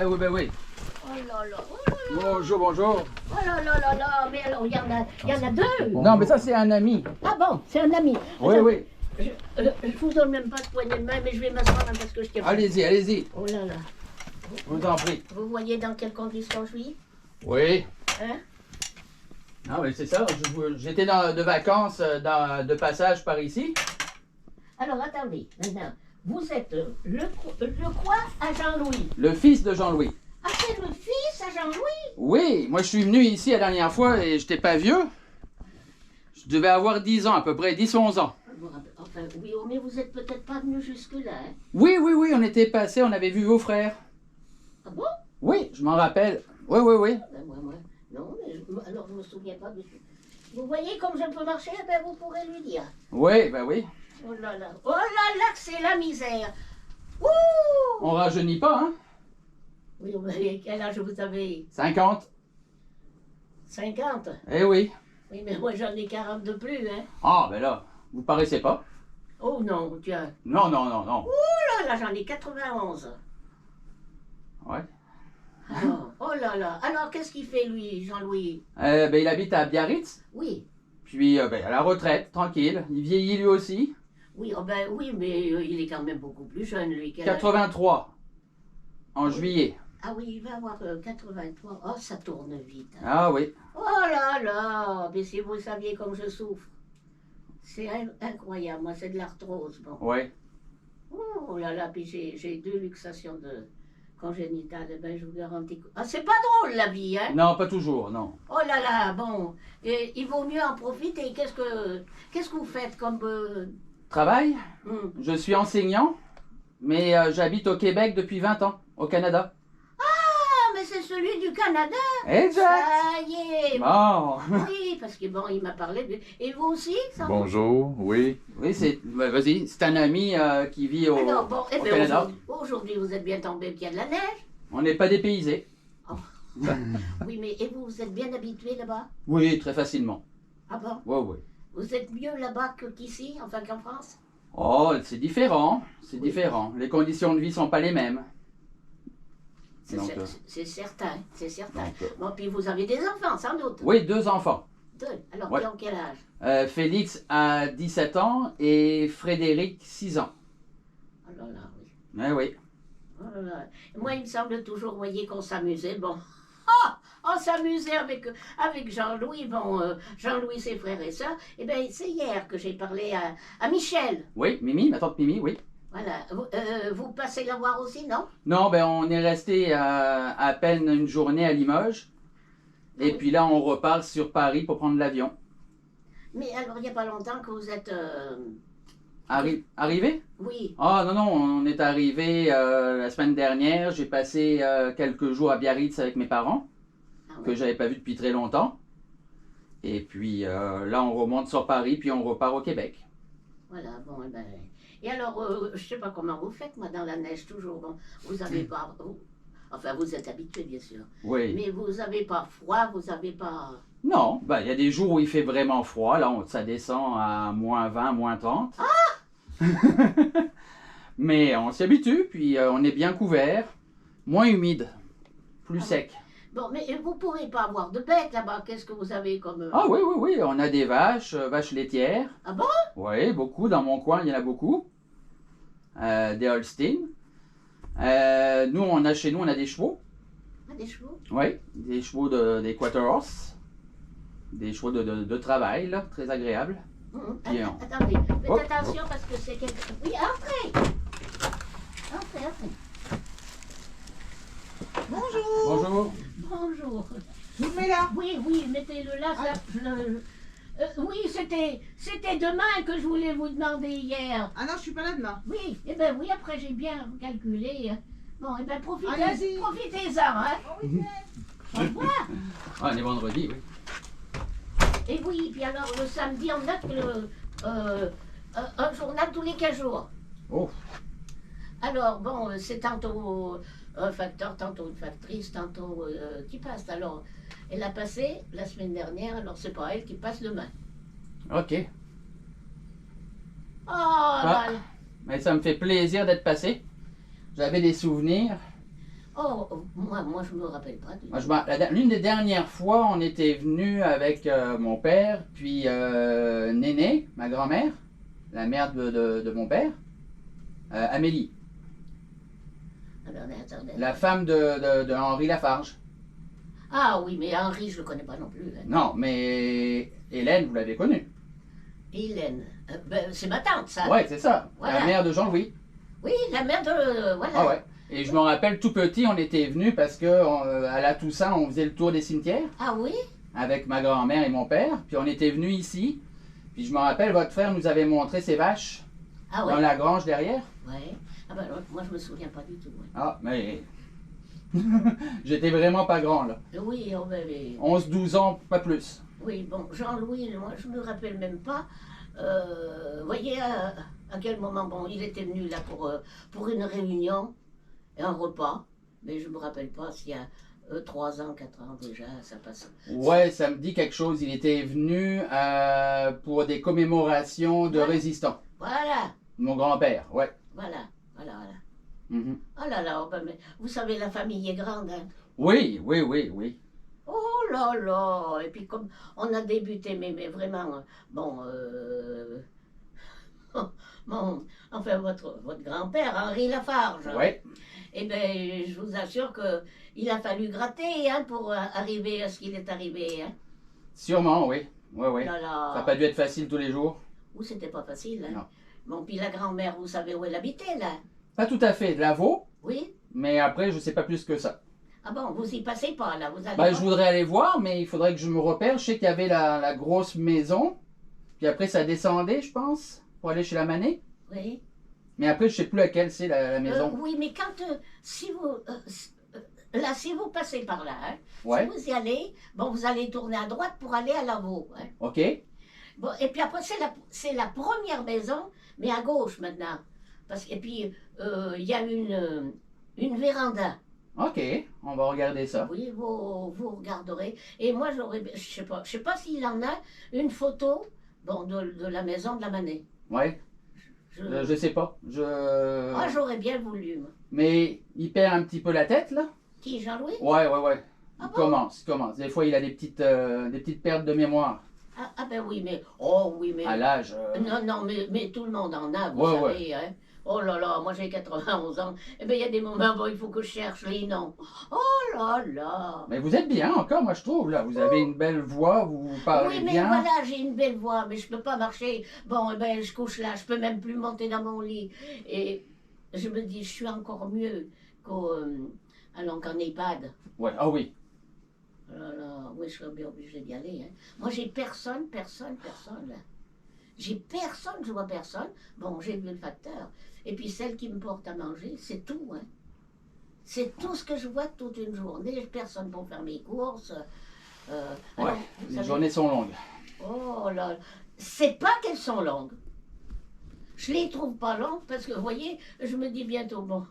oui, ben oui. Oh là là, oh là là. Bonjour, bonjour. Oh là là là là, mais alors il y en a deux. Non, mais ça, c'est un ami. Ah bon, c'est un ami. Oui, Attends, oui. Je vous donne même pas de poignée de main, mais je vais m'asseoir là parce que je tiens pas. Allez-y, allez-y. Oh là là. Je vous en prie. Vous voyez dans quelles conditions je vis? Oui. Hein? Non, mais c'est ça. J'étais de vacances, de passage par ici. Alors attendez, maintenant, vous êtes le quoi à Jean-Louis? Le fils de Jean-Louis. Ah, c'est le fils à Jean-Louis? Oui, moi, je suis venu ici la dernière fois et j'étais pas vieux. Je devais avoir 10 ans, à peu près, 10 ou 11 ans. Enfin, oui, oh, mais vous n'êtes peut-être pas venu jusque-là, hein? Oui, oui, oui, on était passé, on avait vu vos frères. Ah bon? Oui, je m'en rappelle. Oui, oui, oui. Ben, moi, non, mais alors je me souviens pas de tout. Vous voyez comme je peux marcher, ben vous pourrez lui dire. Oui, ben oui. Oh là là, que c'est la misère. Ouh! On rajeunit pas, hein? Oui, mais quel âge vous avez? 50. 50? Eh oui. Oui, mais moi j'en ai 40 de plus, hein? Ah, ben là, vous paraissez pas. Oh non, tiens. Non, non, non, non. Oh là là, j'en ai 91. Ouais. Alors, oh là là, alors qu'est-ce qu'il fait lui, Jean-Louis? Ben, il habite à Biarritz, Oui, puis ben, à la retraite, tranquille. Il vieillit lui aussi. oui, oh ben oui, mais il est quand même beaucoup plus jeune, lui. Quel âge? 83, en juillet. Ah oui, il va avoir 83. Oh, ça tourne vite, hein. Ah oui. Oh là là, mais si vous saviez comme je souffre. C'est incroyable, moi c'est de l'arthrose. Bon. Ouais. Oh là là, puis j'ai 2 luxations de congénitales, eh ben je vous garantis. Ah, c'est pas drôle la vie, hein? Non, pas toujours, non. Oh là là, bon, et il vaut mieux en profiter. Qu'est-ce que vous faites comme... Travail? hmm. Je suis enseignant, mais j'habite au Québec depuis 20 ans, au Canada. Ah, mais c'est celui du Canada. Exact. Ça y est. Bon. Oui, parce que bon, il m'a parlé de... Et vous aussi, ça? Bonjour, oui. Oui, c'est... ben, vas-y, c'est un ami qui vit au, Alors bon, eh au ben, Canada. aujourd'hui vous êtes bien tombé qu'il y a de la neige. On n'est pas dépaysés. Oui, mais et vous êtes bien habitué là-bas? Oui, très facilement. Ah bon? Oui, oui. Vous êtes mieux là-bas qu'ici, enfin qu'en France? Oh, c'est différent, c'est Oui. différent. Les conditions de vie sont pas les mêmes. C'est Donc, c'est certain, c'est certain. donc, Bon, puis vous avez des enfants, sans doute. oui, 2 enfants. 2. Alors, Ouais. qui ont quel âge? Félix a 17 ans et Frédéric 6 ans. Oh là là, oui. Eh oui. Oh là là. Moi, il me semble toujours, vous voyez, qu'on s'amusait. Bon. Ah! On s'amusait avec Jean-Louis, bon, Jean-Louis, ses frères et sœurs. Eh bien, c'est hier que j'ai parlé à Michel. Oui, Mimi, ma tante Mimi, oui. Voilà. Vous passez la voir aussi, non? Non, ben on est resté à peine une journée à Limoges. Et Oui. puis là, on repart sur Paris pour prendre l'avion. Mais alors, il n'y a pas longtemps que vous êtes... Arrivé? Oui. Ah non, non, on est arrivé la semaine dernière. J'ai passé quelques jours à Biarritz avec mes parents, Ah que oui. j'avais pas vu depuis très longtemps. Et puis là, on remonte sur Paris, puis on repart au Québec. Voilà, bon, eh ben... Et alors, je sais pas comment vous faites, moi, dans la neige, toujours. Bon, vous avez pas... Enfin, vous êtes habitué, bien sûr. Oui. Mais vous avez pas froid, vous avez pas... Non, ben, il y a des jours où il fait vraiment froid. Là, ça descend à moins 20, moins 30. Ah! Mais on s'y habitue, puis on est bien couvert. Moins humide, plus Ah. sec. Bon, mais vous pourrez pas avoir de bêtes là-bas. Qu'est-ce que vous avez comme... Ah oui, oui, oui, on a des vaches, vaches laitières. Ah bon? Oui, beaucoup. Dans mon coin, il y en a beaucoup. Des Holstein. Nous, chez nous, on a des chevaux. Ah, des chevaux? Oui, des chevaux des quarter horse. Des chevaux de travail, là, très agréables. Bien. Attendez, faites Oh, attention parce que c'est quelqu'un... Oui, entrez! Entrez, entrez. Bonjour. Bonjour. Bonjour. Je vous mets là. Oui, oui, mettez-le là. Ça, oui, c'était demain que je voulais vous demander hier. Ah non, je suis pas là demain. Oui, eh ben oui, après j'ai bien calculé. Bon, eh ben Allez-y. profitez-en, hein. Au revoir. Ah, on est vendredi, oui. Et oui, puis alors le samedi, on a un journal tous les 15 jours. Oh, Alors, bon, c'est tantôt un facteur, tantôt une factrice, tantôt qui passe. Alors, elle a passé la semaine dernière, alors c'est pas elle qui passe demain. ok. Oh là là. Mais ça me fait plaisir d'être passé. J'avais des souvenirs. Moi, je me rappelle pas du Moi, tout. l'une des dernières fois, on était venu avec mon père, puis Néné, ma grand-mère, la mère de mon père, Amélie, Attendez. la femme de Henri Lafarge. Ah oui, mais Henri, je le connais pas non plus, hein. Non, mais Hélène, vous l'avez connue. Hélène. Ben, c'est ma tante, ça. Ouais, c'est ça, Voilà. la mère de Jean-Louis. Oui, la mère de. Voilà. Ah ouais. Et je me rappelle tout petit, on était venus parce que à la Toussaint, on faisait le tour des cimetières Ah oui? avec ma grand-mère et mon père. Puis on était venus ici. Puis je me rappelle, votre frère nous avait montré ses vaches Ah dans oui? la grange derrière. Ouais. Ah ben alors, moi, je me souviens pas du tout. Ouais. Ah, mais j'étais vraiment pas grand là. Oui, oh, ben, 11-12 ans, pas plus. oui, bon, Jean-Louis, moi, je me rappelle même pas. Voyez à quel moment, bon, il était venu là pour une réunion et un repas, mais je me rappelle pas s'il y a 3 ans, 4 ans déjà, ça passe. Ouais, ça me dit quelque chose. Il était venu pour des commémorations de Ouais. résistants. Voilà, Mon grand-père, ouais. voilà. Mhm. Oh là là, oh ben, mais vous savez, la famille est grande, hein. Oui, oui, oui, oui. Oh là là, et puis comme on a débuté, mais vraiment, bon, bon, enfin votre grand-père, Henri Lafarge, Ouais. eh bien, je vous assure que il a fallu gratter hein, pour arriver à ce qu'il est arrivé. Hein. Sûrement, oui. Ouais, ouais. Là, Ça là, n'a pas dû être facile tous les jours. où c'était pas facile. Hein. Non. Bon, puis la grand-mère, vous savez où elle habitait, là? Pas tout à fait de la veau, Oui? mais après, je sais pas plus que ça. Ah bon, vous y passez pas, là, vous allez Bah, pas? je voudrais aller voir, mais il faudrait que je me repère. Je sais qu'il y avait la grosse maison, puis après, ça descendait, je pense, pour aller chez la Manée. Oui. Mais après, je sais plus laquelle c'est la maison. Oui, mais quand, si vous, là, si vous passez par là, hein, Ouais, si vous y allez, bon, vous allez tourner à droite pour aller à Lavaux. Hein. ok. Bon, et puis après, c'est la première maison, mais à gauche maintenant. Et puis, il y a une véranda. Ok, on va regarder ça. Oui, vous regarderez. Et moi, je sais pas s'il en a une photo, bon, de la maison de la Manée. Ouais, Je- je sais pas. Ah, j'aurais bien voulu, moi. Mais il perd un petit peu la tête, là. Qui, Jean-Louis? Ouais, ouais, ouais. Ah Il bon? commence. Des fois, il a des petites pertes de mémoire. Ah ben oui, mais... Oh oui, mais... À l'âge. Non, mais tout le monde en a, vous Ouais, savez. Hein. Oh là là, moi j'ai 91 ans. Eh bien, il y a des moments où il faut que je cherche les noms. Oh là là. Mais vous êtes bien encore, moi, je trouve, là. Vous avez une belle voix, vous parlez Oui, mais bien. voilà, j'ai une belle voix, mais je peux pas marcher. Bon, eh ben, je couche là, je peux même plus monter dans mon lit. Et je me dis, je suis encore mieux qu'en EHPAD. Ouais, ah oui. Oh là là, oui, je serais bien obligée d'y aller. Hein. Moi, j'ai personne, là. J'ai personne, je vois personne. Bon, j'ai vu le facteur. Et puis celle qui me porte à manger, c'est tout. Hein. C'est tout ce que je vois toute une journée. J'ai personne pour faire mes courses. Ouais, alors, vous les savez- journées sont longues. Oh là là. C'est pas qu'elles sont longues. Je les trouve pas longues parce que, vous voyez, je me dis bientôt, bon,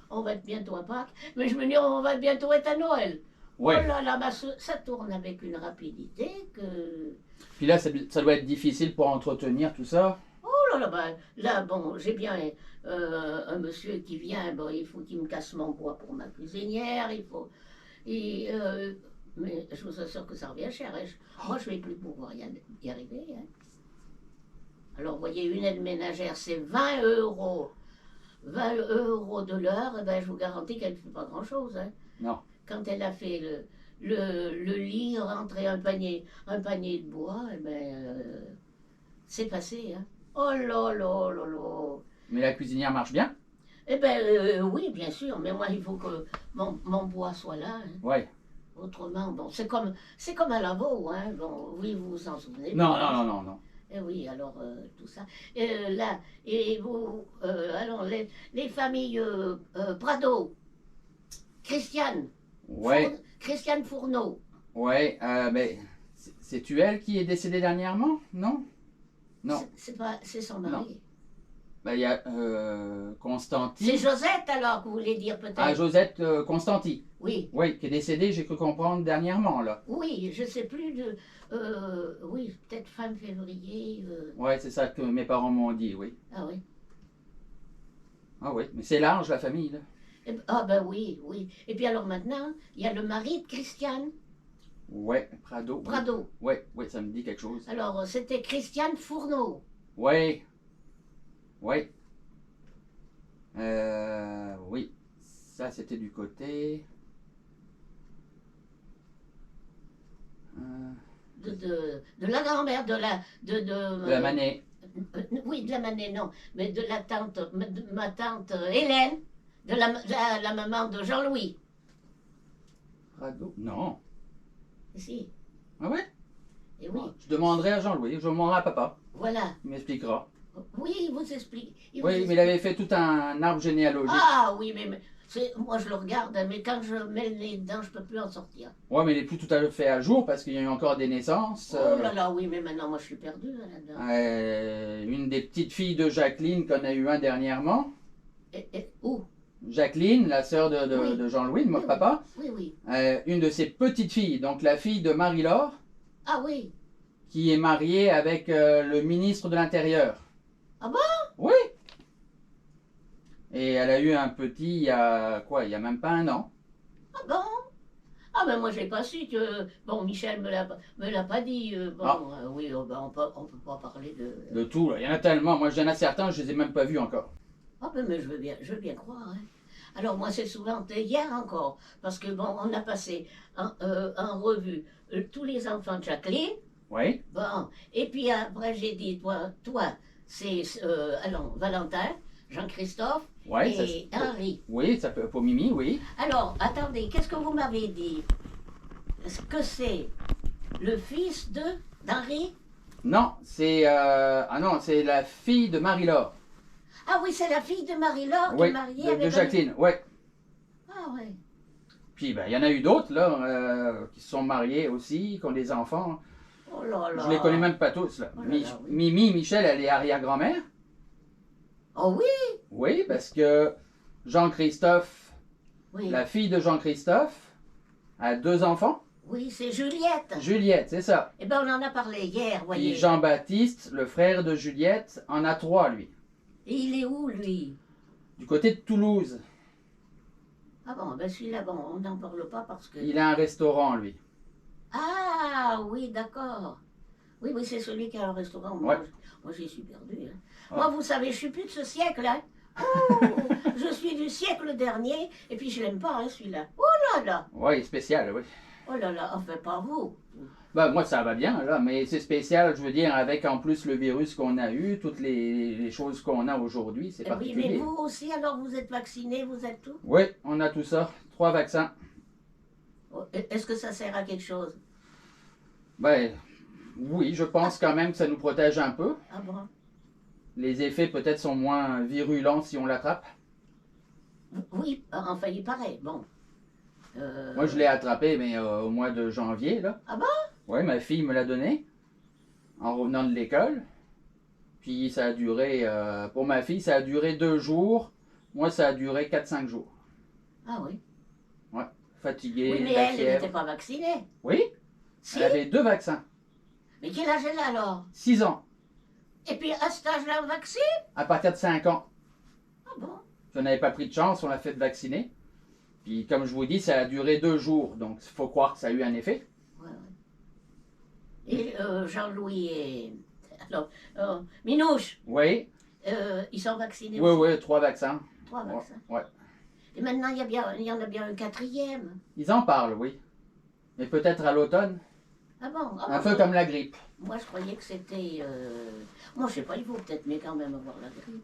on va être bientôt à Pâques, mais je me dis, on va bientôt être à Noël. Ouais. Oh là là, bah, ça tourne avec une rapidité que... Puis là, ça doit être difficile pour entretenir tout ça. Oh là là, bah, là, bon, j'ai bien un monsieur qui vient, bon, il faut qu'il me casse mon bois pour ma cuisinière, il faut... mais je vous assure que ça revient cher. Hein. Moi, je ne vais plus pouvoir y arriver. Hein. Alors, vous voyez, une aide ménagère, c'est 20 euros. 20 euros de l'heure, eh ben, je vous garantis qu'elle ne fait pas grand-chose. Hein. Non. Quand elle a fait le lit, rentrer un panier de bois, eh ben, c'est passé. Hein. Oh là là là là. Mais la cuisinière marche bien. Eh bien, oui, bien sûr, mais moi, il faut que mon bois soit là. Hein. Ouais. Autrement, bon, c'est comme à Lavaux, hein. Bon, oui, vous vous en souvenez. Non, non, non, non, non. Eh oui, alors, tout ça. Là, et vous, alors, les familles Prado, Christiane, Ouais, Christiane Fourneau. ouais. Mais c'est-tu elle qui est décédée dernièrement? Non? Non. C'est son mari. Ben, il y a Constanti. C'est Josette, alors, que vous voulez dire peut-être. Ah, Josette Constanti. Oui, Oui, qui est décédée, j'ai cru comprendre, dernièrement, là. oui, je sais plus de... oui, peut-être fin février. Ouais, c'est ça que mes parents m'ont dit, oui. Ah oui. Ah oui, mais c'est large, la famille, là. Ah ben oui, oui. Et puis alors maintenant, il y a le mari de Christiane Ouais, Prado. Oui. Prado. Ouais, ouais, ça me dit quelque chose. Alors, c'était Christiane Fourneau. Ouais, ouais. Oui. Ça, c'était du côté. euh, De la grand-mère, de la Manée. oui, de la Manée, non, mais de la tante, de ma tante Hélène, de la maman de Jean-Louis. Prado. Non. Si, Ah ouais? et oui, Je demanderai à Jean-Louis, je demanderai à papa. voilà. Il m'expliquera. Oui, il vous explique. Oui, mais il avait fait tout un arbre généalogique. Ah oui, mais moi je le regarde, mais quand je mets le nez dedans, je peux plus en sortir. Ouais, mais il est plus tout à fait à jour parce qu'il y a eu encore des naissances. Oh là là, oui, mais maintenant moi je suis perdue là-dedans. Une des petites filles de Jacqueline qu'on a eu un dernièrement. Où? Jacqueline, la sœur Oui. de Jean-Louis, de mon Oui, papa. Oui, oui. Une de ses petites filles, donc la fille de Marie-Laure, Ah oui. qui est mariée avec le ministre de l'Intérieur. Ah bon? Oui. Et elle a eu un petit il y a quoi? Il y a même pas un an. Ah bon? Ah ben moi j'ai pas su que... Bon, Michel me l'a pas dit. Bon, Ah. oui, ben, on peut pas parler de... De tout, là. Il y en a tellement. Moi, j'en ai certains, je les ai même pas vus encore. Ah ben mais je veux bien croire. Hein. Alors moi c'est souvent hier encore, parce que bon, on a passé en revue tous les enfants de Jacqueline. Oui. Bon, et puis après j'ai dit, toi c'est allons, Valentin, Jean-Christophe Ouais, et Henri. Oui, ça peut pour Mimi, oui. Alors, attendez, qu'est-ce que vous m'avez dit? Est-ce que c'est le fils d'Henri? Non, c'est ah non, c'est la fille de Marie-Laure. Ah oui, c'est la fille de Marie-Laure qui Oui, est mariée de avec... Jacqueline, ouais. Ah ouais. Puis ben, il y en a eu d'autres là qui se sont mariés aussi, qui ont des enfants. Oh là là. Je les connais même pas tous là. Oh là là, oui. Mimi, Michel, elle est arrière-grand-mère. Oh oui, Oui, parce que Jean-Christophe, oui. la fille de Jean-Christophe, a 2 enfants. Oui, c'est Juliette. Juliette, c'est ça. Eh bien, on en a parlé hier, voyez. Puis Jean-Baptiste, le frère de Juliette, en a 3 lui. Et il est où, lui? Du côté de Toulouse. Ah bon, ben celui-là, bon, on n'en parle pas parce que... Il a un restaurant lui. Ah oui, d'accord. Oui, oui, c'est celui qui a un restaurant. Ouais. Moi j'y suis perdu. Hein. Ah. Moi, vous savez, je suis plus de ce siècle. Hein. Oh, je suis du siècle dernier, et puis je l'aime pas, hein, celui-là. Oh là là. Oui, spécial, oui. Oh là là, enfin pas vous. Ben, moi, ça va bien, là, mais c'est spécial, je veux dire, avec en plus le virus qu'on a eu, toutes les choses qu'on a aujourd'hui, c'est Eh oui, particulier. mais vous aussi, alors vous êtes vacciné, vous êtes tout? Oui, on a tout ça. 3 vaccins. Oh, est-ce que ça sert à quelque chose? Ben, oui, je pense quand même que ça nous protège un peu. Ah bon? Les effets peut-être sont moins virulents si on l'attrape. Oui, enfin il paraît, bon. Moi, je l'ai attrapé, mais au mois de janvier, là. Ah bon? Oui, ma fille me l'a donné en revenant de l'école. Puis ça a duré, pour ma fille, ça a duré 2 jours. Moi, ça a duré 4-5 jours. Ah oui. Fatigué, Oui, mais la elle fièvre. n'était pas vaccinée. Oui, Si? elle avait 2 vaccins. Mais quel âge elle a alors? 6 ans. Et puis à cet âge-là, on vaccine? À partir de 5 ans. Ah bon? Je n'avais pas pris de chance, on l'a fait vacciner. Puis comme je vous dis, ça a duré 2 jours. Donc il faut croire que ça a eu un effet. Ouais, ouais. Et Jean-Louis et... Alors, Minouche, Oui, ils sont vaccinés oui, aussi? oui, 3 vaccins. 3 vaccins. Ouais. Et maintenant, il y en a bien un quatrième. Ils en parlent, oui. Mais peut-être à l'automne. Ah bon? Ah Un bon, peu comme la grippe. Moi, je croyais que c'était... Moi, je sais pas, il faut peut-être mais quand même avoir la grippe.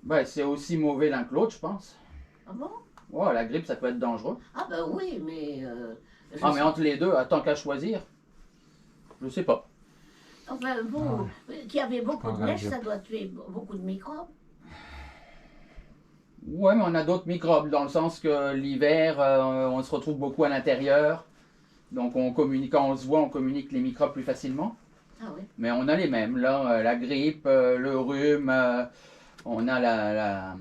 Ben, c'est aussi mauvais l'un que l'autre, je pense. Ah bon? Ouais, la grippe, ça peut être dangereux. Ah ben oui, mais... Ah, mais entre les deux, tant qu'à choisir, je sais pas. Enfin, vous, qui avez beaucoup de Pas neige, grave. ça doit tuer beaucoup de microbes. Ouais, mais on a d'autres microbes, dans le sens que l'hiver, on se retrouve beaucoup à l'intérieur. Donc on communique, quand on se voit, on communique les microbes plus facilement. Ah oui. Mais on a les mêmes, là, la grippe, le rhume, on a la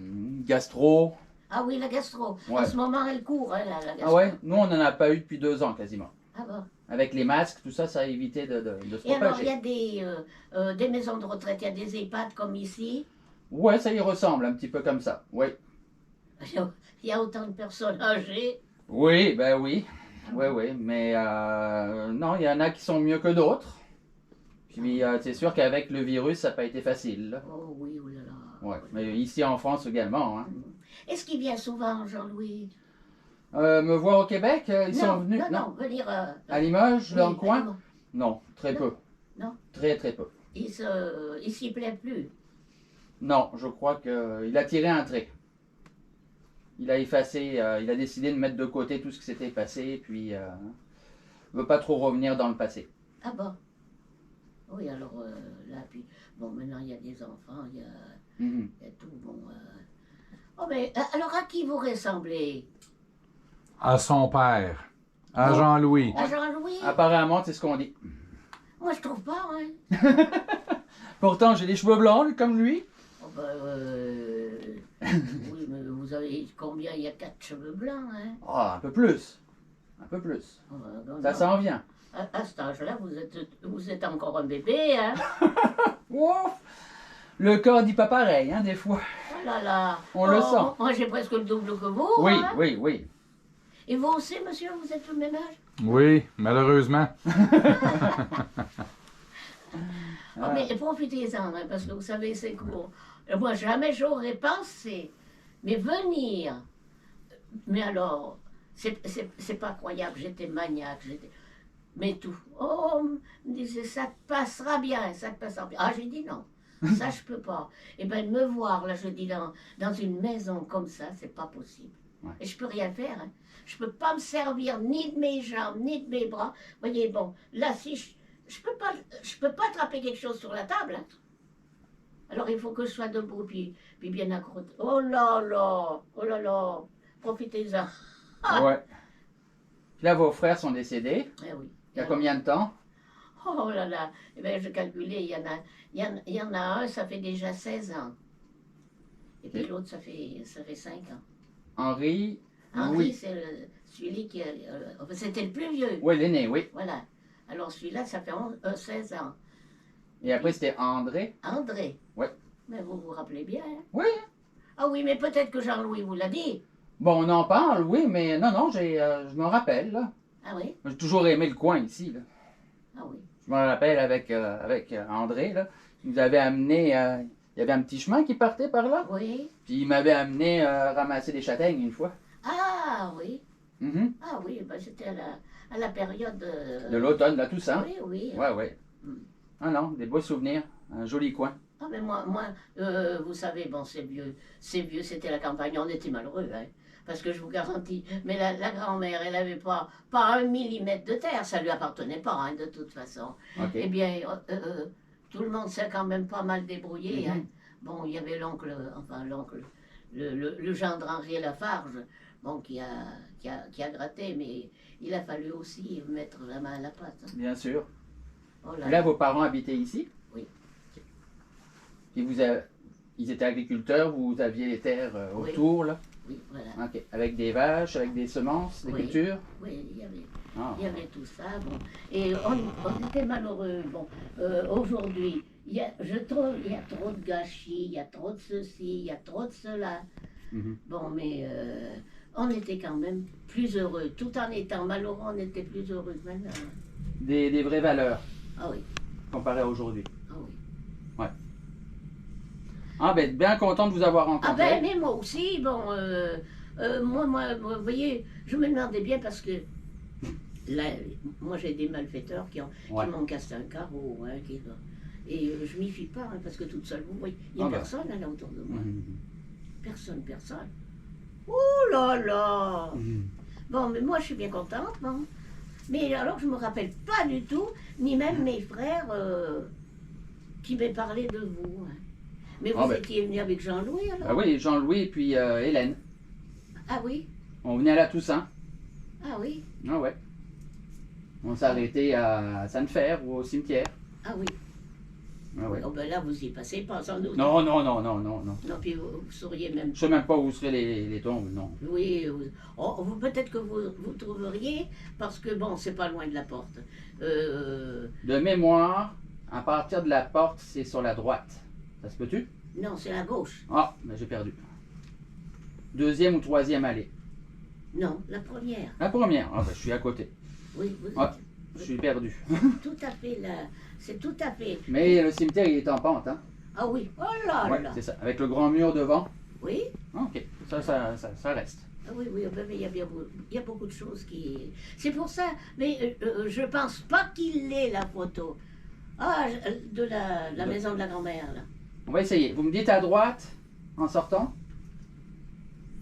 gastro. Ah oui, la gastro. Ouais. En ce moment, elle court, hein, la gastro. Ah ouais, nous on n'en a pas eu depuis 2 ans quasiment. Ah bon. Avec les masques, tout ça, ça a évité de se Et alors, il y propager. a des maisons de retraite, il y a des EHPAD comme ici. Ouais, ça y ressemble un petit peu comme ça, ouais. Il y a autant de personnes âgées. Oui, ben oui. Oui, oui. Mais non, il y en a qui sont mieux que d'autres. Puis c'est sûr qu'avec le virus, ça n'a pas été facile, là. Oh oui, oh là là. Ouais. Mais ici en France également. Hein. Est-ce qu'il vient souvent, Jean-Louis? Me voir au Québec, ils sont venus. Non, venir À Limoges, dans le oui, coin? Non, très Non. peu. Non. Très, très peu. il s'y plaît plus. Non, je crois qu'il a tiré un trait. Il a effacé, il a décidé de mettre de côté tout ce qui s'était passé, puis ne veut pas trop revenir dans le passé. Ah bon? Oui, alors là, puis, bon, maintenant il y a des enfants, il y a, Mhm. il y a tout, bon. Oh, mais alors à qui vous ressemblez? À son père. À Non. Jean-Louis. À Jean-Louis? Apparemment, c'est ce qu'on dit. Moi, je trouve pas, hein. Pourtant, j'ai les cheveux blancs, comme lui. Oh, ben, oui, mais vous avez combien? Il y a 4 cheveux blancs, hein. Ah, un peu plus. Un peu plus. Oh, ben, Ça non. s'en vient. À cet âge-là, vous êtes encore un bébé, hein. Ouf! Le corps dit pas pareil, hein, des fois. Oh là là. On le Oh, sent. Moi, j'ai presque le double que vous, Oui, hein. oui, oui. Et vous aussi, monsieur, vous êtes au même âge? Oui, malheureusement. Oh, mais profitez-en, hein, parce que vous savez, c'est court. Moi, jamais j'aurais pensé. Mais venir. Mais alors, c'est pas croyable, j'étais maniaque, mais tout. Oh, on me disait, ça te passera bien, ça te passera bien. Ah, j'ai dit non, ça je peux pas. Et bien, de me voir, là, je dis, dans une maison comme ça, c'est pas possible. Ouais. Et je peux rien faire, hein. Je peux pas me servir ni de mes jambes, ni de mes bras. Vous voyez, bon, là, si je peux pas attraper quelque chose sur la table, hein. Alors, il faut que je sois debout, puis bien accroché. Oh là là, profitez-en. Ah. Ouais. Puis là, vos frères sont décédés. Eh oui. Il y a combien de temps? Oh là là, eh bien, je calculais, il y en a un, ça fait déjà 16 ans. Et puis Ok. l'autre, ça fait 5 ans. Henri. Henri, Oui. c'est celui qui... c'était le plus vieux. Oui, l'aîné, oui. Voilà. Alors celui-là, ça fait 16 ans. Et après, c'était André. André. Ouais. Mais vous vous rappelez bien, hein? Oui. Ah oui, mais peut-être que Jean-Louis vous l'a dit. Bon, on en parle, oui, mais non, je me rappelle, là. Ah oui? J'ai toujours aimé le coin ici, là. Ah oui. Je me rappelle avec André, là. Il nous avait amené, il y avait un petit chemin qui partait par là. Oui. Puis il m'avait amené ramasser des châtaignes une fois. Ah oui. Mhm. Ah oui, ben, c'était à la période... De l'automne, là, tout ça. Oui, oui. Ouais, ouais. Mm. Ah non, des beaux souvenirs. Un joli coin. Ah mais moi vous savez, bon, c'est vieux, c'était la campagne, on était malheureux, hein, parce que je vous garantis, mais la grand-mère, elle n'avait pas 1 millimètre de terre, ça lui appartenait pas, hein, de toute façon. OK. Eh bien, tout le monde s'est quand même pas mal débrouillé, Mhm. hein. Bon, il y avait l'oncle, le gendre Henri Lafarge, bon, qui a gratté, mais il a fallu aussi mettre la main à la pâte, hein. Bien sûr. Oh là Et là, là. vos parents habitaient ici? Oui. OK. Puis ils étaient agriculteurs, vous aviez les terres Oui. autour, là? Oui, voilà. OK. Avec des vaches, avec des semences, des Oui. cultures? Oui, il y avait... Ah. Il y avait tout ça, bon. Et on était malheureux. Bon, aujourd'hui, je trouve il y a trop de gâchis, il y a trop de ceci, il y a trop de cela. Mhm. Bon, mais on était quand même plus heureux. Tout en étant malheureux, on était plus heureux que maintenant. Des vraies valeurs, Ah oui, comparées à aujourd'hui. ah oui. Ah, ben, bien content de vous avoir Ah rencontré. ben, mais moi aussi, bon, moi, vous voyez, je me demandais bien parce que là, moi j'ai des malfaiteurs qui Ouais. m'ont cassé un carreau, hein, et je m'y fie pas, hein, parce que toute seule, vous voyez, il n'y a Ah ben. personne là autour de moi. Mhm. Personne. Oh là là. Mhm. Bon, mais moi je suis bien contente, bon. Mais alors je me rappelle pas du tout, ni même mes frères qui m'aient parlé de vous, hein. Mais vous Ah ben. étiez venu avec Jean-Louis alors? Ah oui, Jean-Louis et puis Hélène. Ah oui? On venait à la Toussaint. Ah oui? Ah ouais. On s'est arrêté à Sainte-Fer ou au cimetière. Ah oui. Ah ouais. Oh ben là, vous y passez pas sans doute. Non. Non, puis vous sauriez même. Je sais même pas où seraient les tombes, non. Oui, peut-être que vous trouveriez, parce que bon, c'est pas loin de la porte. De mémoire, à partir de la porte, c'est sur la droite. Ça se peut-tu? Non, c'est la gauche. Ah, ben j'ai perdu. Deuxième ou troisième allée? Non, la première. La première. Ah ben, je suis à côté. Oui, vous êtes Ah. Je suis perdu. tout à fait là. C'est tout à fait. Mais le cimetière, il est en pente, hein? Ah oui, oh là Ouais, là. c'est ça. Avec le grand mur devant. Oui, Ah, ok. Ça reste. ah oui, oui, mais il y a beaucoup de choses qui. C'est pour ça, mais je pense pas qu'il l'ait la photo. Ah, de la maison de la grand-mère là. On va essayer. Vous me dites à droite en sortant?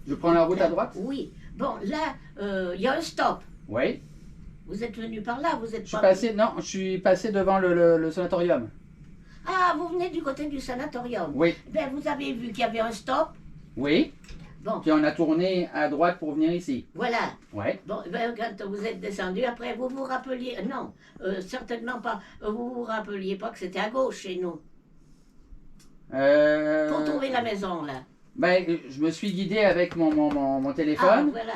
Je prends la route à droite? Oui. Bon, là, il y a un stop. Oui. Vous êtes venu par là, vous êtes Je suis pas. passé, non, je suis passé devant le sanatorium. Ah, vous venez du côté du sanatorium. Oui. Ben, vous avez vu qu'il y avait un stop. Oui. Bon, Puis on a tourné à droite pour venir ici. voilà. Ouais. Bon, ben, quand vous êtes descendu, après, vous vous rappeliez. Non, certainement pas. Vous vous rappeliez pas que c'était à gauche chez nous. Pour trouver la maison, là. Ben, je me suis guidé avec mon Ah, téléphone, voilà.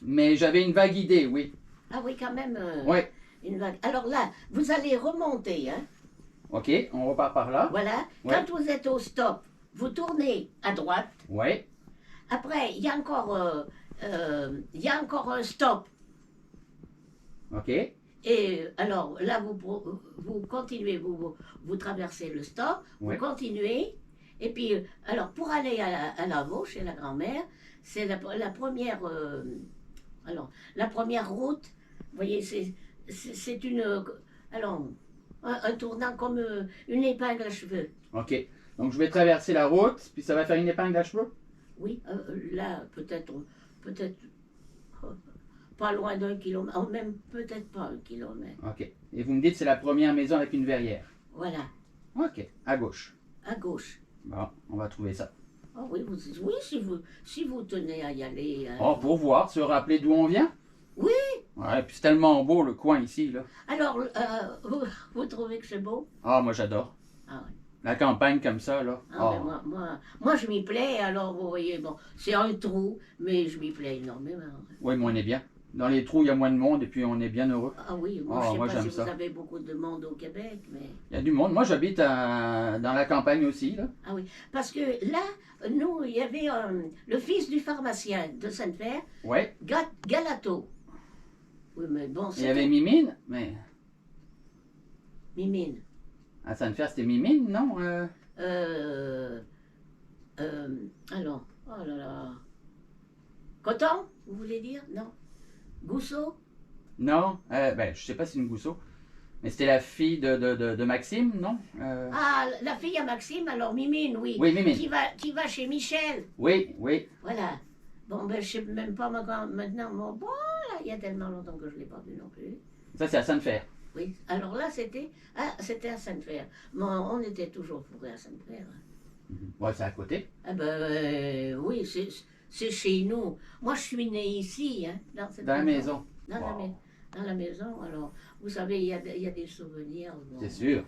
mais j'avais une vague idée, oui. Ah oui, quand même. Ouais. Une vague. Alors là, vous allez remonter, hein. Ok, on repart par là. Voilà. Ouais. Quand vous êtes au stop, vous tournez à droite. Ouais. Après, il y a encore un stop. Ok. Et alors là, vous continuez, vous traversez le stop, Ouais. vous continuez. Et puis, alors pour aller à la Vaux, chez la grand-mère, c'est la première. Alors, la première route, vous voyez, c'est une. Alors, un tournant comme une épingle à cheveux. Ok. Donc je vais traverser la route, puis ça va faire une épingle à cheveux? Oui, là, peut-être pas loin d'un kilomètre, ou même peut-être pas un kilomètre. Ok. Et vous me dites que c'est la première maison avec une verrière? Voilà, Ok. À gauche. à gauche. Bon, on va trouver ça. Ah oui, oui, si vous tenez à y aller. Hein. Oh, pour voir, se rappeler d'où on vient? Oui. Ouais, puis c'est tellement beau le coin ici, là. Alors, vous trouvez que c'est beau? Ah, moi j'adore. Ah oui. La campagne comme ça, là. Ah, Oh. ben moi, je m'y plais, alors vous voyez, bon, c'est un trou, mais je m'y plais énormément. Oui, mais on est bien. Dans les trous, il y a moins de monde et puis on est bien heureux. Ah oui, Oh, je sais moi, pas j'aime si ça. vous avez beaucoup de monde au Québec, mais... Il y a du monde. Moi, j'habite dans la campagne aussi, là. Ah oui, parce que là, nous, il y avait le fils du pharmacien de Sainte-Fère, Ouais. Galato. Oui, mais bon, Il y avait c'était Mimine, mais Mimine. à Sainte-Fère, c'était Mimine, non? Alors, oh là là. Coton, vous voulez dire? Non. Gousseau? Non? Ben, je sais pas si c'est une Gousseau. Mais c'était la fille de Maxime, non? Ah, la fille à Maxime, alors Mimine, oui. Oui, Mimine. Qui va chez Michel. Oui, oui. Voilà. Bon, ben, je sais même pas maintenant. Bon, voilà, il y a tellement longtemps que je ne l'ai pas vu non plus. Ça, c'est à Sainte-Fère. Oui. Alors là, c'était à Sainte-Fère. Bon, on était toujours fourrés à Sainte-Fère. Ouais, c'est à côté. Ah ben, oui, c'est chez nous. Moi, je suis née ici, hein, dans cette Dans la maison. Dans, Wow. dans la maison. Alors, vous savez, il y a des souvenirs. Bon, C'est sûr.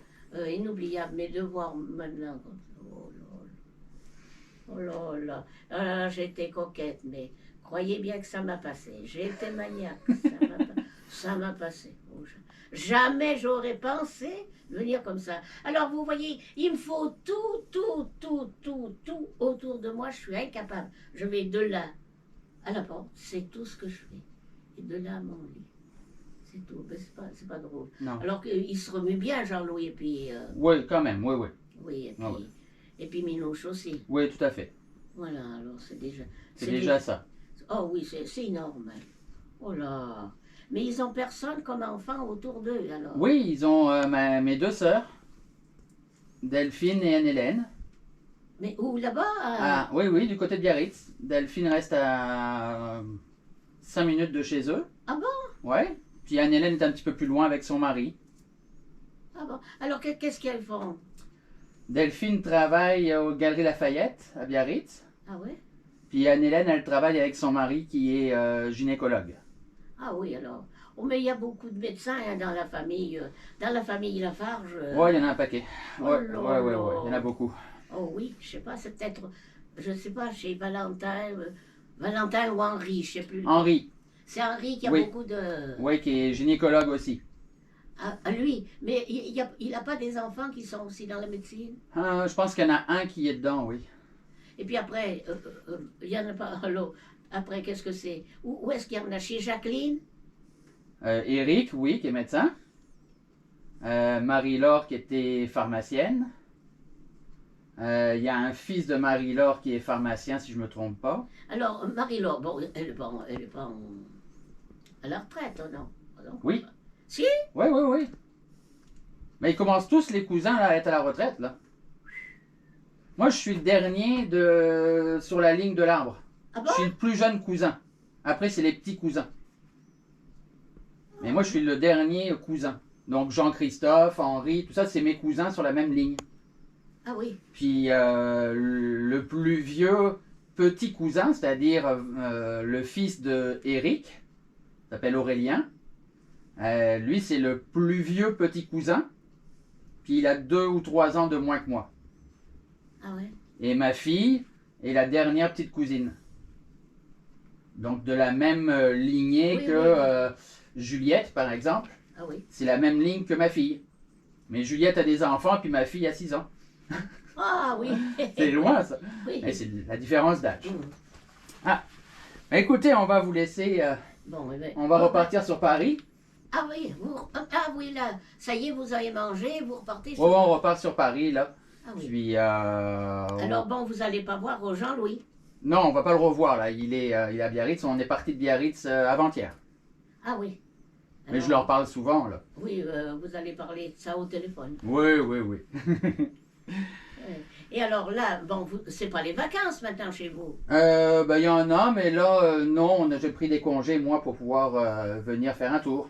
inoubliables. Mais de voir maintenant comme ça, oh là là. Oh là là. Ah là là, j'étais coquette, mais croyez bien que ça m'a passé. J'ai été maniaque. Ça m'a passé. Oh, jamais j'aurais pensé venir comme ça. Alors, vous voyez, il me faut tout autour de moi. Je suis incapable. Je vais de là à la porte. C'est tout ce que je fais. Et de là à mon lit. C'est tout. Mais c'est pas drôle. Non. Alors qu'il se remue bien, Jean-Louis, et puis... Oui, quand même, oui, oui. oui, et puis, Ah ouais. et puis Minouche aussi. Oui, tout à fait. Voilà, alors c'est déjà... C'est déjà ça. Oh oui, c'est énorme. Oh là. Mais ils ont personne comme enfant autour d'eux, alors. Oui, ils ont mes deux sœurs, Delphine et Anne-Hélène. Mais où, là-bas? Ah, oui, oui, du côté de Biarritz. Delphine reste à 5 minutes de chez eux. Ah bon? Ouais. Puis Anne-Hélène est un petit peu plus loin avec son mari. Ah bon? Alors, qu'est-ce qu'elles font? Delphine travaille aux Galeries Lafayette à Biarritz. Ah ouais? Puis Anne-Hélène, elle travaille avec son mari qui est gynécologue. Ah oui, alors. Oh, mais il y a beaucoup de médecins hein, dans la famille Lafarge. Ouais, il y en a un paquet. Oh Ouais, là ouais, ouais, là. ouais, il y en a beaucoup. Oh oui, je sais pas, c'est peut-être, je sais pas, chez Valentin ou Henri, je sais plus. Henri, C'est Henri qui a Oui. beaucoup de... ouais, qui est gynécologue aussi. Ah, lui, mais il a pas des enfants qui sont aussi dans la médecine? Je pense qu'il y en a un qui est dedans, oui. Et puis après, il y en a pas. Alors, après, qu'est-ce que c'est? Où est-ce qu'il y en a? Chez Jacqueline? Éric, oui, qui est médecin. Marie-Laure, qui était pharmacienne. Il y a un fils de Marie-Laure qui est pharmacien, si je ne me trompe pas. Alors, Marie-Laure, bon, elle est pas à la retraite, non? Non? Oui. Si? Oui, oui, oui. Mais ils commencent tous, les cousins, là, à être à la retraite, là. Moi, je suis le dernier sur la ligne de l'arbre. Ah bon? Je suis le plus jeune cousin. Après, c'est les petits cousins. Mais moi, je suis le dernier cousin. Donc, Jean-Christophe, Henri, tout ça, c'est mes cousins sur la même ligne. Ah oui. Puis, le plus vieux petit cousin, c'est-à-dire le fils de Éric, s'appelle Aurélien. Lui, c'est le plus vieux petit cousin. Puis, il a 2 ou 3 ans de moins que moi. Ah ouais. Et ma fille est la dernière petite cousine. Donc, de la même lignée Oui, que Juliette, par exemple. Ah oui. C'est la même ligne que ma fille. Mais Juliette a des enfants, puis ma fille a 6 ans. Ah oui. C'est loin, ça. Oui. Mais c'est la différence d'âge. Mmh. Écoutez, on va vous laisser. Bon, eh ben, On va repartir sur Paris. Ah oui, ah oui, là, ça y est, vous avez mangé, vous repartez sur... Oh, on repart sur Paris, là. Ah oui. Puis, Alors bon, vous allez pas voir Jean-Louis. non, on va pas le revoir, là. Il est à Biarritz. On est parti de Biarritz avant-hier. Ah oui. Mais Alors, je leur parle souvent, là. Oui, vous allez parler de ça au téléphone. Oui, oui, oui. Et alors là, bon, c'est pas les vacances maintenant chez vous. Ben, il y en a, mais là, non, j'ai pris des congés, moi, pour pouvoir venir faire un tour.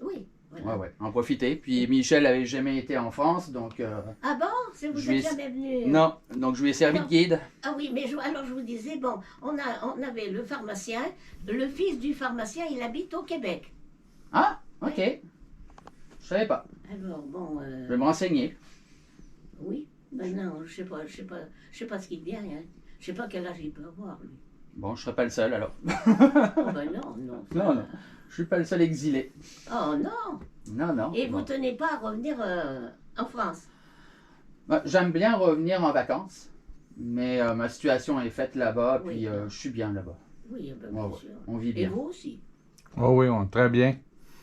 Oui. Voilà. Ouais, ouais, en profiter. Puis Michel avait jamais été en France, donc... Ah bon, vous Je vais- êtes jamais venu. non, donc je lui ai servi de guide. Ah oui, mais alors je vous disais, bon, on avait le pharmacien, le fils du pharmacien, il habite au Québec. Ah, ok. Je savais pas. Alors bon, Je vais me renseigner. oui, ben non, je sais pas ce qu'il devient, hein. Je sais pas quel âge il peut avoir, lui. Bon, je serai pas le seul, alors. Oh ben non, non. Non, non. Je suis pas le seul exilé. Oh non. Non, non. Et vous Bon. tenez pas à revenir en France? Ben, j'aime bien revenir en vacances, mais ma situation est faite là-bas, Oui. puis je suis bien là-bas. Oui, ben, Ouais, bien ouais. sûr. On vit Et bien. vous aussi? Oh oui, très bien.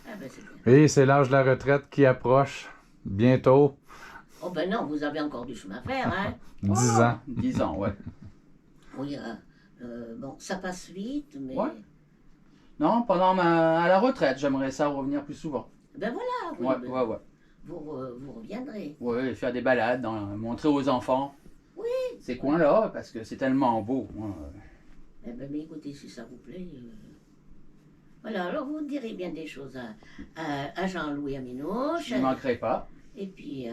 Ah ben c'est bien. Et c'est l'âge de la retraite qui approche. Bientôt. Oh ben non, vous avez encore du chemin à faire, hein? 10 ans. 10 ans, ouais. Oui, bon, ça passe vite, mais... Ouais. Non, à la retraite, j'aimerais ça revenir plus souvent. Ben voilà, oui, Ouais, ben, ouais, ouais. vous reviendrez. Ouais, faire des balades, montrer aux enfants. Oui. Ces coins-là, parce que c'est tellement beau. Moi, Eh ben, mais écoutez, si ça vous plaît... Voilà, alors vous direz bien des choses à Jean-Louis Aminouche. je ne manquerai pas. Et puis,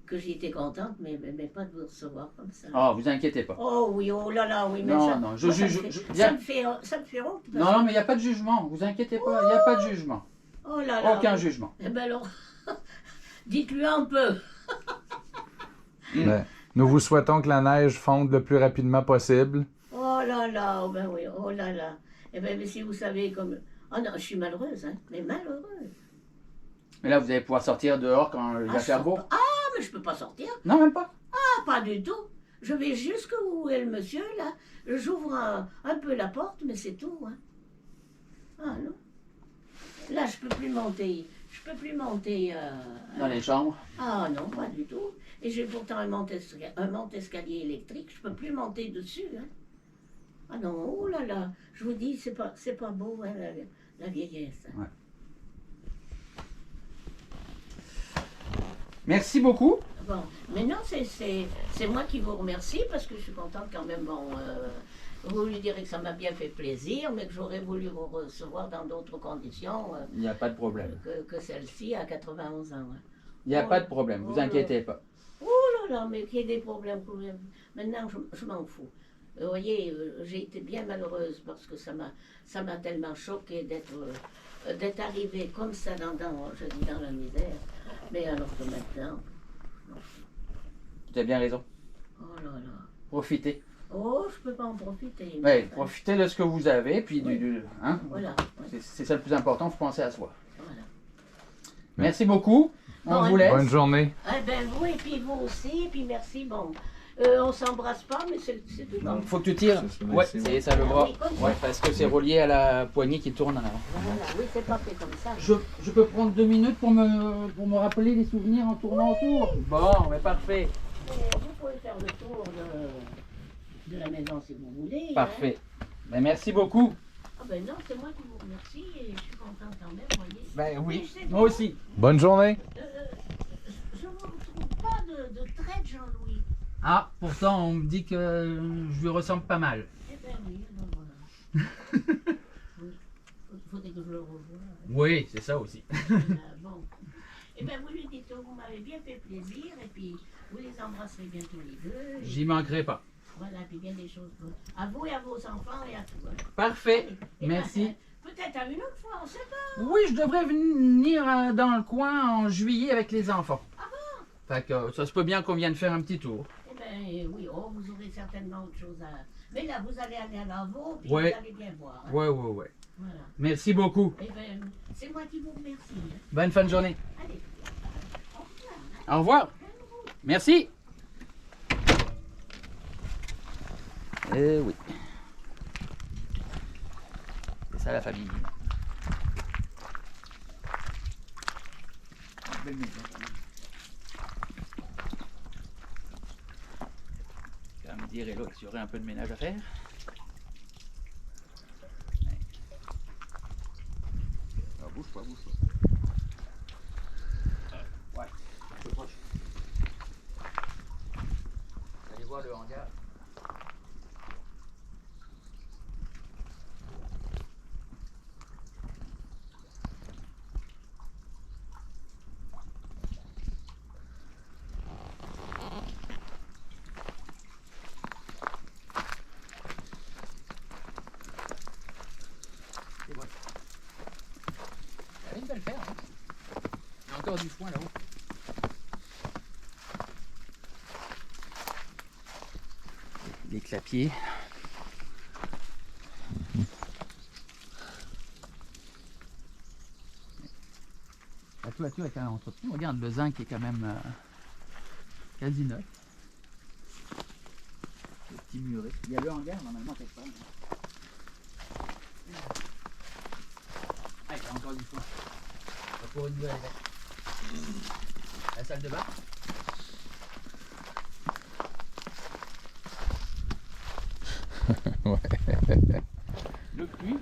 que j'ai été contente, mais pas de vous recevoir comme ça. Ah, vous inquiétez pas. Oh oui, oh là là, oui, mais Non, ça, non, je moi, ça me juge- fait- je- ça me fait honte. parce Non, non, mais il n'y a pas de jugement. Vous inquiétez pas, il n'y a pas de jugement. que- oh là là. Aucun jugement. Eh ben alors, dites-lui un peu. Ben, nous vous souhaitons que la neige fonde le plus rapidement possible. Oh là là, oh ben oui, oh là là. Eh ben, mais si vous savez comme... Oh non, je suis malheureuse, hein, mais malheureuse. Mais là, vous allez pouvoir sortir dehors quand il va Ah, faire je beau. sors pas. Ah, mais je peux pas sortir. Non, même pas. Ah, pas du tout. Je vais jusqu'où est le monsieur, là. J'ouvre un peu la porte, mais c'est tout, hein. Ah non. Là, je peux plus monter. Je peux plus monter... Dans les chambres. Ah non, pas du tout. Et j'ai pourtant un monte-escalier électrique, je peux plus monter dessus. Hein. Ah non, oh là là, je vous dis, c'est pas beau, hein, la vieillesse. Hein. Ouais. Merci beaucoup. Bon, mais non, c'est moi qui vous remercie parce que je suis contente quand même. Bon, vous lui direz que ça m'a bien fait plaisir, mais que j'aurais voulu vous recevoir dans d'autres conditions Il n'y a pas de problème. que celle-ci à 91 ans. Hein. Il n'y a Oh, pas de problème, vous oh, inquiétez pas. Oh là là, mais qu'il y ait des problèmes. Maintenant, je m'en fous. Vous voyez, j'ai été bien malheureuse parce que ça m'a tellement choquée d'être arrivée comme ça dans la misère. Mais alors que maintenant, non. Vous avez bien raison. Oh là là. Profitez. Oh, je peux pas en profiter. Ouais, profitez de ce que vous avez, puis Oui. hein, Voilà. Ouais, c'est ça le plus important, faut penser à soi. voilà. Merci beaucoup. On Bon, vous laisse. Bonne journée. Eh ben vous et puis vous aussi, et puis merci. Bon, On s'embrasse pas, mais c'est tout. Donc, faut que tu tires. Ouais, c'est ça le bras. Oui, comme ça. Ouais, parce que c'est relié à la poignée qui tourne. Là. Voilà, oui, c'est pas fait comme ça. Je peux prendre 2 minutes pour me rappeler les souvenirs en tournant autour. Bon, mais parfait. Vous pouvez faire le tour de la maison si vous voulez. Parfait. Ben, merci beaucoup. Ah ben non, c'est moi qui vous remercie et je suis contente quand même, voyez. Ben oui, Mais c'est moi bon. aussi. Bonne journée. Je ne vous retrouve pas de trait de Jean-Louis. Ah, pourtant on me dit que je lui ressemble pas mal. Eh ben oui, ben voilà. Oui. Faudrait que je le revoie. Oui, c'est ça aussi. Bon. Eh ben vous lui dites que vous m'avez bien fait plaisir et puis vous les embrasserez bien tous les deux. Et J'y manquerai pas. voilà, puis bien des choses bonnes. À vous et à vos enfants et à tout. Hein. Parfait. Et Merci. Peut-être à une autre fois, on sait pas. Oui, je devrais venir dans le coin en juillet avec les enfants. Fait que ça se peut bien qu'on vienne faire un petit tour. Eh ben oui, oh, vous aurez certainement autre chose à... Mais là, vous allez aller à l'envoi, puis Ouais. vous allez bien voir. Hein. Ouais, ouais, ouais. Voilà. Merci beaucoup. Eh ben, c'est moi qui vous remercie. Hein. Bonne fin de journée. Allez. Au revoir. Hein. Au revoir. Merci. Oui. C'est ça la famille. Belle maison. Tu vas me dire, Hello, qu'il y aurait un peu de ménage à faire. Ah, bouge pas, bouge pas. Ouais, un peu proche. Allez voir le hangar. Et voilà. Il y a une belle ferme. Hein. Il y a encore du foin là-haut. Des clapiers. La toiture est quand même entretenue. Regarde le zinc qui est quand même quasi neuf. Le petit muret. Il y a le hangar normalement quelque part. Ah, il y a encore du foin. On va pouvoir une nouvelle avec. La salle de bain. Ouais. Le puits.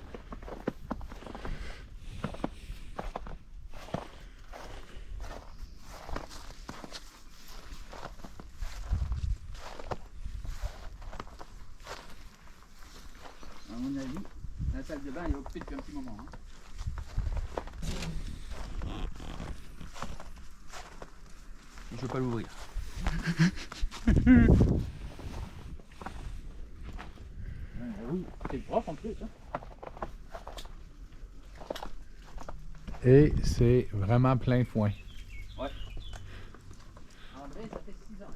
À mon avis, la salle de bain est occupée depuis un petit moment. Hein. Je ne veux pas l'ouvrir. Oui, c'est propre en plus. Hein. Et c'est vraiment plein foin. Ouais. André, ça fait 6 ans.